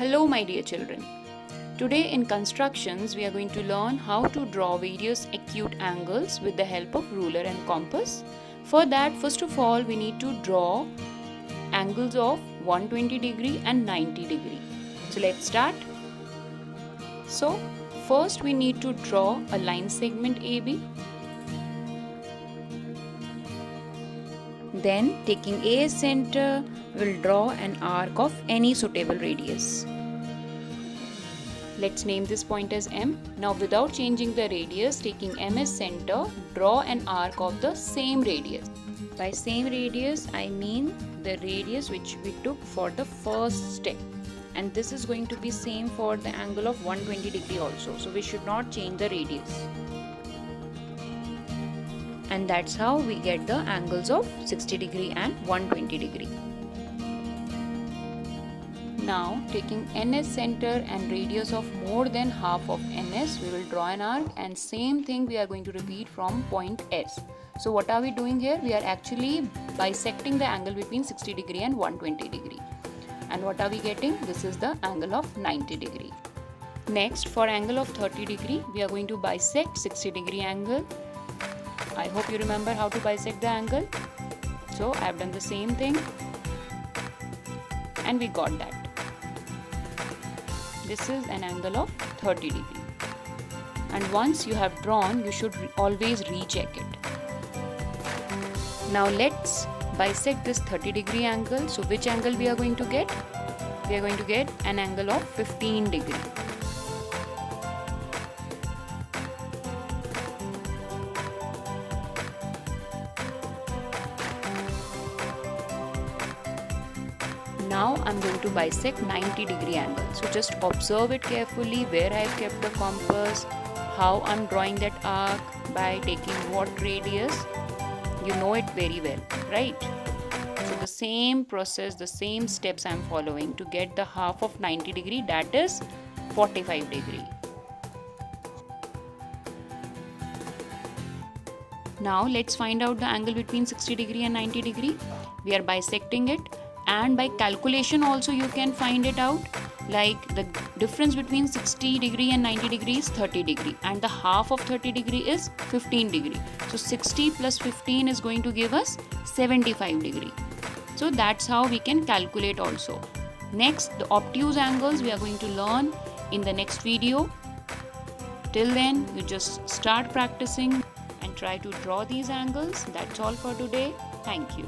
Hello my dear children. Today in constructions we are going to learn how to draw various acute angles with the help of ruler and compass. For that, first of all we need to draw angles of 120 degree and 90 degree. So let's start. So first we need to draw a line segment AB. Then taking A as center, we'll draw an arc of any suitable radius. Let's name this point as M. Now without changing the radius, taking M as center, draw an arc of the same radius. By same radius, I mean the radius which we took for the first step. And this is going to be same for the angle of 120 degree also. So we should not change the radius. And that's how we get the angles of 60 degree and 120 degree. Now taking N as center and radius of more than half of NS, we will draw an arc, and same thing we are going to repeat from point S. So what are we doing here? We are actually bisecting the angle between 60 degree and 120 degree. And what are we getting? This is the angle of 90 degree. Next, for angle of 30 degree, we are going to bisect 60 degree angle. I hope you remember how to bisect the angle. So I have done the same thing and we got that. This is an angle of 30 degree. And once you have drawn, you should always recheck it. Now let's bisect this 30 degree angle. So which angle we are going to get? We are going to get an angle of 15 degree. Now I'm going to bisect 90 degree angle. So just observe it carefully where I have kept the compass, how I'm drawing that arc, by taking what radius. You know it very well, right? So the same process, the same steps I'm following to get the half of 90 degree, that is 45 degree. Now let's find out the angle between 60 degree and 90 degree. We are bisecting it. And by calculation also you can find it out, like the difference between 60 degree and 90 degree is 30 degree and the half of 30 degree is 15 degree. So 60 plus 15 is going to give us 75 degree. So that's how we can calculate also. Next, the obtuse angles we are going to learn in the next video. Till then, you just start practicing and try to draw these angles. That's all for today. Thank you.